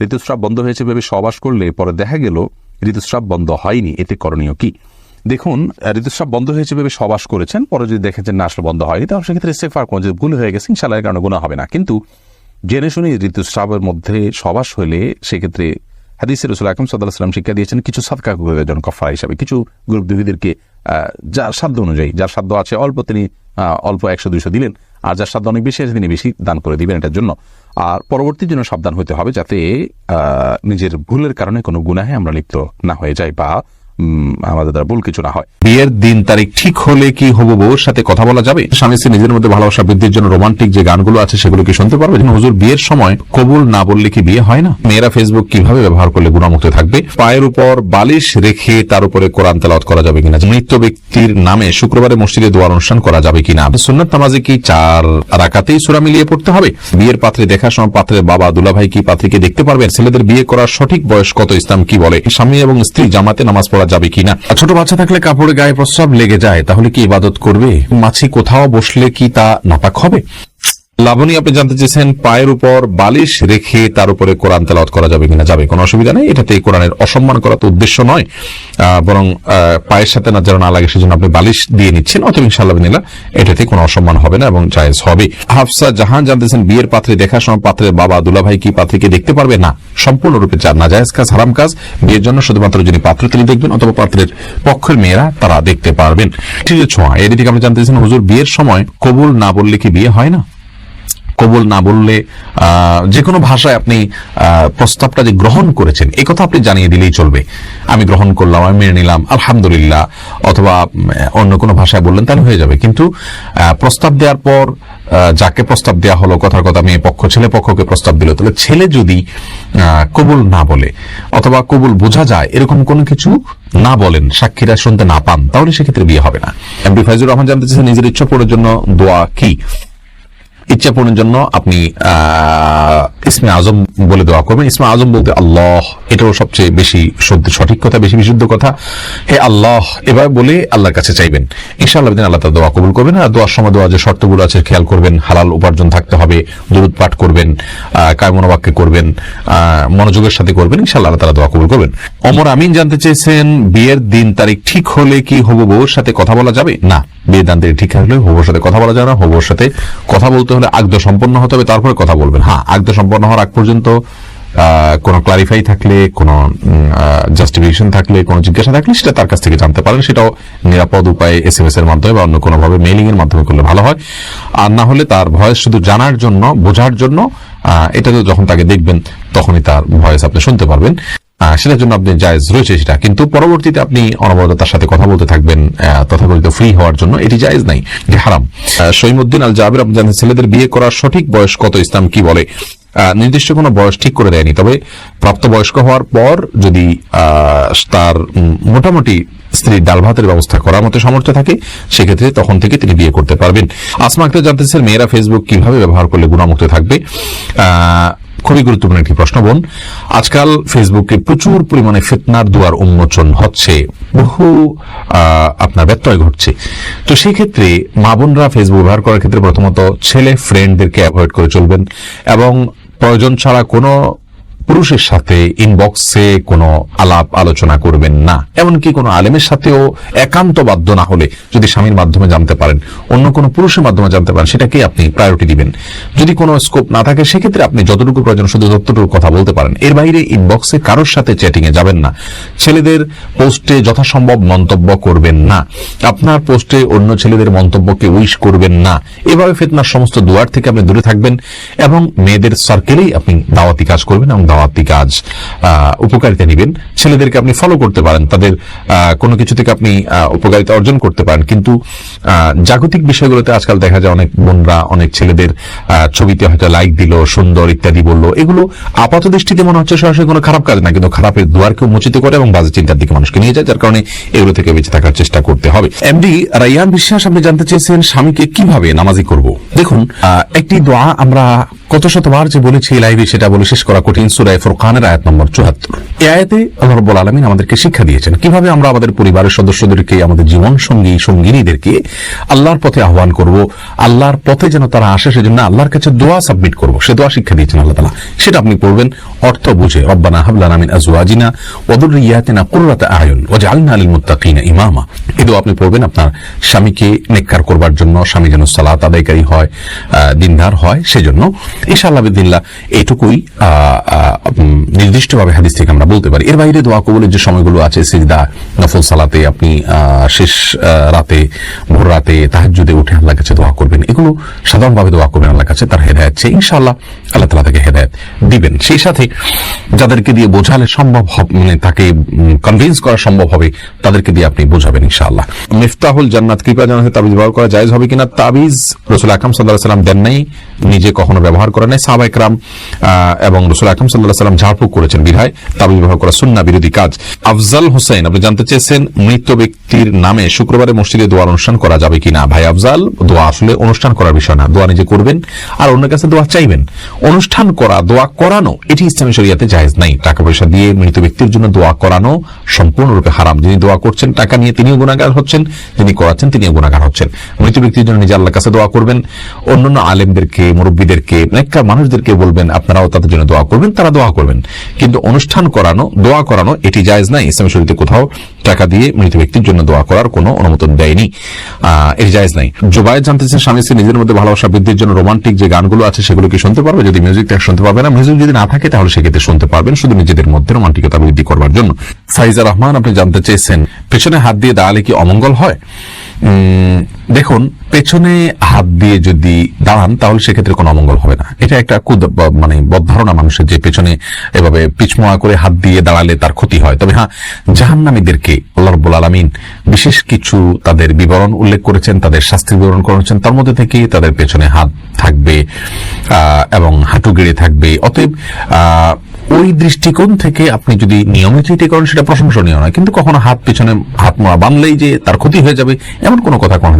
ঋতুস্রাব বন্ধ হয়েছে ভেবে সহবাস করলে পরে দেখা গেল ঋতুস্রাব বন্ধ হয়নি, এতে করণীয় কি? দেখুন, ঋতুস্রাব বন্ধ হয়েছে ভেবে সহবাস করেছেন, পরে যদি দেখেছেন না আসলে বন্ধ হয়নি, তাহলে সেক্ষেত্রে ইস্তেগফার করুন, যে ভুল হয়ে গেছে, ইনশাআল্লাহ এর কারণে গুনাহ হবে না। কিন্তু জেনে শুনে ঋতুস্রাবের মধ্যে সহবাস হলে সেক্ষেত্রে হাদিসে রাসূল আকরাম সাল্লাল্লাহু আলাইহি ওয়াসাল্লাম শিক্ষা দিয়েছেন কিছু সাদকা করবে জন কাফারা হিসাবে, কিছু গ্রুপ দুইদেরকে যার সাধ্য অনুযায়ী, যার সাধ্য আছে অল্প তিনি অল্প 100-200 দিলেন, আর যার সাধ্য অনেক বেশি আছে তিনি বেশি দান করে দিবেন এটার জন্য। আর পরবর্তীর জন্য সাবধান হতে হবে যাতে নিজের ভুলের কারণে কোনো গুনাহে আমরা লিপ্ত না হয়ে যাই বা আমাদের দ্বারা ভুল কিছু না হয়। বিয়ের দিন তারিখ ঠিক হলে কি হবু বউর সাথে কথা বলা যাবে? স্বামী স্ত্রী নিজের মধ্যে ভালোবাসা বৃদ্ধির জন্য রোমান্টিক যে গানগুলো আছে সেগুলো কি শুনতে পারবে? হুজুর, বিয়ের সময় কবুল না বললে কি বিয়ে হয় না? মেয়েরা ফেসবুক কিভাবে ব্যবহার করলে গুনাহমুক্ত থাকবে? পায়ের উপর বালিশ রেখে তার উপরে কোরআন তেলাওয়াত করা যাবে কিনা? মৃত ব্যক্তির নামে শুক্রবারে মসজিদে দোয়া অনুষ্ঠান করা যাবে কিনা? সুন্নাত নামাজে কি 4 রাকাতেই সূরা মিলিয়ে পড়তে হবে? বিয়ের পাত্রে দেখার সময় পাত্রের বাবা দুলাভাই কি পাত্রীকে দেখতে পারবেন? ছেলেদের বিয়ে করার সঠিক বয়স কত? ইসলাম কি বলে? স্বামী এবং স্ত্রী জামাতে নামাজ পড়া যাবে কিনা? ছোট বাচ্চা থাকলে কাপড়ে গায়ে প্রস্রাব লেগে যায়, তাহলে কি ইবাদত করবে? মাছি কোথাও বসলে কি তা নাপাক হবে? লাবণী, আপনি জানতে চেয়েছেন পায়ের উপর বালিশ রেখে তার উপরে কোরআন তেলাওয়াত করা যাবে কিনা? যাবে, কোনো অসুবিধা নেই। এটাতে কোরআনের অসম্মান করা তো উদ্দেশ্য নয়, বরং পায়ের সাথে না যেন না লাগে সেজন্য আপনি বালিশ দিয়ে নিচ্ছেন, অতএব ইনশাআল্লাহ বিনিল্লাহ এটাতে কোনো অসম্মান হবে না এবং জায়েজ হবে। হাফসা জাহান জানতেছেন বিয়ের পাত্রে দেখার সময় পাত্রের বাবা দুলাভাই কি পাত্রীকে দেখতে পারবে? না, সম্পূর্ণরূপে নাজায়েজ কাজ, হারাম কাজ। বিয়ের জন্য শুধুমাত্র যিনি পাত্র তিনি দেখবেন অথবা পাত্রের পক্ষের মেয়েরা তারা দেখতে পারবেন। ঠিক আছে, ছোঁয়া এর দিকে আপনি জানতে চেয়েছেন হুজুর, বিয়ের সময় কবুল না বললে কি বিয়ে হয় না? কবুল না বললে যে কোনো ভাষায় আপনি প্রস্তাবটা যে গ্রহণ করেছেন এই কথা আপনি জানিয়ে দিলেই চলবে। আমি গ্রহণ করলাম, আমি মেনে নিলাম, আলহামদুলিল্লাহ, অথবা অন্য কোনো ভাষায় বললেন তাহলে হয়ে যাবে। কিন্তু প্রস্তাব দেওয়ার পর যাকে প্রস্তাব দেওয়া হলো, কথার কথা মেয়ে পক্ষ ছেলে পক্ষকে প্রস্তাব দিল, তাহলে ছেলে যদি কবুল না বলে অথবা কবুল বোঝা যায় এরকম কোনো কিছু না বলেন, সাক্ষীরা শুনতে না পান, তাহলে সেক্ষেত্রে বিয়ে হবে না। এমডি ফাইজুর রহমান জানতে চেয়েছেন নিজের ইচ্ছা পূরণের জন্য দোয়া কি? ইচ্ছা পূরণের জন্য আপনি ইসমে আজম বলে দোয়া করবেন। ইসমে আজম বলতে আল্লাহ, এটাও সবচেয়ে বেশি সঠিক কথা, বেশি বিশুদ্ধ কথা। হে আল্লাহ, এভাবে বলে আল্লাহর কাছে চাইবেন, ইনশাআল্লাহ আল্লাহ তার দোয়া কবুল করবেন। আর দোয়ার সময় দোয়া যে শর্তগুলো আছে খেয়াল করবেন, হালাল উপার্জন থাকতে হবে, দুরূদ পাঠ করবেন, কায়মনোবাক্যে করবেন, মনোযোগের সাথে করবেন, ইনশাআল্লাহ আল্লাহ তাআলা দোয়া কবুল করবেন। ওমর আমিন জানতে চেয়েছেন বিয়ের দিন তারিখ ঠিক হলে কি হবু বউর সাথে কথা বলা যাবে? না, বিয়ের দিন তারিখ ঠিক হলে হবুর সাথে কথা বলা যাবে না। হবুর সাথে কথা বলতে হলে আগদ সম্পন্ন হতে হবে, তারপরে কথা বলবেন। হ্যাঁ, আগদ সম্পন্ন হওয়ার আগ পর্যন্ত কোন ক্লারিফাই থাকলে, কোন জাস্টিফিকেশন থাকলে, কোন জিজ্ঞাসা থাকলে সেটা তার কাছ থেকে জানতে পারেন। সেটাও নিরাপদ উপায়ে SMS এর মাধ্যমে বা অন্য কোনোভাবে মেইলিং এর মাধ্যমে করলে ভালো হয়। আর না হলে তার ভয়েস শুধু জানার জন্য, বোঝার জন্য, এটা তো যখন তাকে দেখবেন তখনই তার ভয়েস আপনি শুনতে পারবেন, সেটার জন্য আপনি জায়েজ রয়েছে সেটা। কিন্তু পরবর্তীতে আপনি অনবরত তার সাথে কথা বলতে থাকবেন তথাকথিত ফ্রি হওয়ার জন্য, এটি জায়েজ নাই, এটি হারাম। শহীমউদ্দিন আল জাবির আপনি জানেন ছেলেদের বিয়ে করার সঠিক বয়স কত? ইসলাম কি বলে? নির্দিষ্ট কোনো বয়স ঠিক করে দেয়নি, তবে প্রাপ্তবয়স্ক হওয়ার পর যদি তার মোটামুটি স্ত্রীর ডাল ভাতের ব্যবস্থা করার মতো সামর্থ্য থাকে সেক্ষেত্রে তখন থেকে তিনি বিয়ে করতে পারবেন। আসমা আক্তার জানতে চান মেয়েরা ফেসবুক কিভাবে ব্যবহার করলে গুনাহমুক্ত থাকবে? খুবই গুরুত্বপূর্ণ একটি প্রশ্ন বোন। আজকাল ফেসবুকে প্রচুর পরিমাণে ফিতনার দুয়ার উন্মোচন হচ্ছে, বহু আপনার ব্যত্যয় ঘটছে। তো সেই ক্ষেত্রে মা বোনরা ফেসবুক ব্যবহার করার ক্ষেত্রে প্রথমত ছেলে ফ্রেন্ডদেরকে অ্যাভয়েড করে চলবেন এবং প্রয়োজন ছাড়া কোনো পুরুষের সাথে ইনবক্সে কোনো আলাপ আলোচনা করবেন না। এমনকি কোনো আলেমের সাথেও একান্ত বাধ্য না হলে যদি স্বামীর মাধ্যমে জানতে পারেন, অন্য কোনো পুরুষের মাধ্যমে জানতে পারেন, সেটাকে আপনি প্রায়োরিটি দিবেন। যদি কোনো স্কোপ না থাকে সেক্ষেত্রে আপনি যতটুকু প্রয়োজন শুধু ততটুকু কথা বলতে পারেন। এর বাইরে ইনবক্সে কারোর সাথে চ্যাটিং এ যাবেন না। ছেলেদের পোস্টে যথাসম্ভব মন্তব্য করবেন না। আপনার পোস্টে অন্য ছেলেদের মন্তব্যকে উইশ করবেন না। এভাবে ফিতনার সমস্ত দুয়ার থেকে আপনি দূরে থাকবেন এবং মেয়েদের সার্কেলেই আপনি দাওয়াতি কাজ করবেন এবং দাওয়াতি কাজ উপকারিতা নেবেন। ছেলেদেরকে আপনি ফলো করতে পারেন, তাদের কোনো কিছু থেকে আপনি উপকারিতা অর্জন করতে পারেন। কিন্তু জাগতিক বিষয়গুলোতে আজকাল দেখা যায় অনেক বোনরা অনেক ছেলেদের ছবিতে হয়তো লাইক দিল, সুন্দর ইত্যাদি বললো, এগুলো আপাত দৃষ্টিতে মনে হচ্ছে সরাসরি কোনো খারাপ কাজ না, কিন্তু খারাপের দুয়ারকে উন্মোচিত করে এবং বাজে চিন্তার দিকে মানুষকে নিয়ে যায়, যার কারণে এগুলো থেকে বেঁচে থাকার চেষ্টা করতে হবে। এমডি রাইয়ান বিশ্বাস আপনি জানতে চেয়েছেন স্বামীকে কিভাবে নামাজি করব? দেখুন, একটি দোয়া আমরা কত শতবার যে বলেছি লাইভে, সেটা বলে শেষ করা কঠিন। সূরা ফুরকানের আয়াত নম্বর ৭৪। এই আয়াতে আল্লাহ রাব্বুল আলামিন আমাদেরকে শিক্ষা দিয়েছেন কিভাবে আমরা আমাদের পরিবারের সদস্যদেরকে, আমাদের জীবন সঙ্গী সঙ্গিনীদেরকে আল্লাহর পথে আহ্বান করব, আল্লাহর পথে যেন তারা আসে সেজন্য আল্লাহর কাছে দোয়া সাবমিট করব। সে দোয়া শিক্ষা দিয়েছেন আল্লাহ তাআলা। সেটা আপনি পড়বেন অর্থ বুঝে, রব্বানা হাব লানা মিন আজওয়াজিনা ওয়া যুররিয়াতিনা কুররাতা আয়ুন ওয়াজআলনা লিল মুত্তাকিনা ইমামা। এই দোয়া আপনি পড়বেন আপনার স্বামীকে নেককার করবার জন্য, স্বামী যেন সালাত আদায়কারী হয়, দিনদার হয় সেজন্য। ইনশাআল্লাহ বিদিল্লাহ এইটুকুই নির্দিষ্টভাবে হাদিস থেকে আমরা বলতে পারি। এর বাইরে দোয়া কবুলের যে সময়গুলো আছে, সিজদা, নফল সালাতে, আপনি শেষ রাতে, ভোর রাতে, তাহাজ্জুদে উঠে আল্লাহর কাছে দোয়া করবেন, এগুলো সাধারণভাবে দোয়া করবেন আল্লাহর কাছে, তার হেদায়েত চেয়ে ইনশাআল্লাহ আল্লাহ তাআলা তাকে হেদায়েত দিবেন। সেই সাথে যাদেরকে দিয়ে বোঝালে সম্ভব হবে, মানে তাকে কনভিন্স করা সম্ভব হবে, তাদেরকে দিয়ে আপনি বোঝাবেন ইনশাআল্লাহ। মিফতাহুল জান্নাত, কৃপা জান্নাতে তাবিজ ব্যবহার করা জায়েজ হবে কিনা? তাবিজ রাসূল আকরাম সাল্লাল্লাহু আলাইহি ওয়াসাল্লাম দেন নাই, নিজে কখনো ব্যবহার করেন নাই। সাহাবা একরাম এবং রাসূল আকরাম সাল্লাল্লাহু আলাইহি ওয়াসাল্লাম ঝাড়ফুঁক করেছেন, বিধায় তাবিজ ব্যবহার করা সুন্নাহ বিরোধী কাজ। আফজাল হোসেন, আপনি জানতে চেয়েছেন মৃত ব্যক্তির নামে শুক্রবারে মসজিদে দোয়ার অনুষ্ঠান করা যাবে কিনা? ভাই আফজাল, দোয়া আসলে অনুষ্ঠান করার বিষয় না, দোয়া নিজে করবেন আর অন্যের কাছে দোয়া চাইবেন। অনুষ্ঠান করা, দোয়া করানো, এটি ইসলামী শরীয়তে জায়েজ নাই। টাকা পয়সা দিয়ে মৃত ব্যক্তির জন্য দোয়া করানো সম্পূর্ণরূপে হারাম। যিনি দোয়া করছেন টাকা নিয়ে তিনিও গুনাহগার হচ্ছেন, যিনি করাচ্ছেন তিনিও গুনাহগার হচ্ছেন। মৃত ব্যক্তির জন্য নিজে আল্লাহর কাছে দোয়া করবেন, অন্যান্য আলেমদেরকে, মুরব্বীদেরকে, নেককার মানুষদেরকে বলবেন আপনারাও তাদের জন্য দোয়া করবেন, তারা দোয়া করবেন। কিন্তু অনুষ্ঠান করানো, দোয়া করানো এটি জায়েজ নাই। ইসলামী শরীয়তে কোথাও টাকা দিয়ে মৃত ব্যক্তির জন্য দোয়া করার কোনো অনুমোদন দেয়নি, এটি জায়েজ নাই। জুবায়ের জানতে চান স্বামী স্ত্রী নিজের মধ্যে ভালোবাসা বৃদ্ধির জন্য রোমান্টিক যে গানগুলো আছে সেগুলো কি শুনতে পারবে? যদি মিউজিক থাকে শুনতে পারবে না, মিউজিক যদি না থাকে তাহলে সেক্ষেত্রে শুনতে পারবেন, শুধু নিজেদের মধ্যে রোমান্টিকতা বৃদ্ধি করবার জন্য। ফাইজা রহমান, আপনি জানতে চেয়েছেন পেছনে হাত দিয়ে দাঁড়ালে কি অমঙ্গল হয়? দেখুন, পেছনে হাত দিয়ে যদি দাঁড়ান তাহলে সেক্ষেত্রে কোনো অমঙ্গল হবে না। এটা একটা মানে বদধারণা মানুষের, যে পেছনে এভাবে পিছমোয়া করে হাত দিয়ে দাঁড়ালে তার ক্ষতি হয়। তবে হ্যাঁ, জাহান্নামীদেরকে আল্লাহ রাব্বুল আলামিন বিশেষ কিছু তাদের বিবরণ উল্লেখ করেছেন, তাদের শাস্তির বিবরণ করেছেন, তার মধ্যে থেকে তাদের পেছনে হাত থাকবে এবং হাঁটু গেড়ে থাকবে। অতএব ওই দৃষ্টিকোণ থেকে আপনি যদি নিয়মিত এটি করেন সেটা প্রশংসনীয় নয়, কিন্তু কখনো হাত পেছনে হাত মোড়া বাঁধলেই যে তার ক্ষতি হয়ে যাবে এমন কোনো কথা কোনো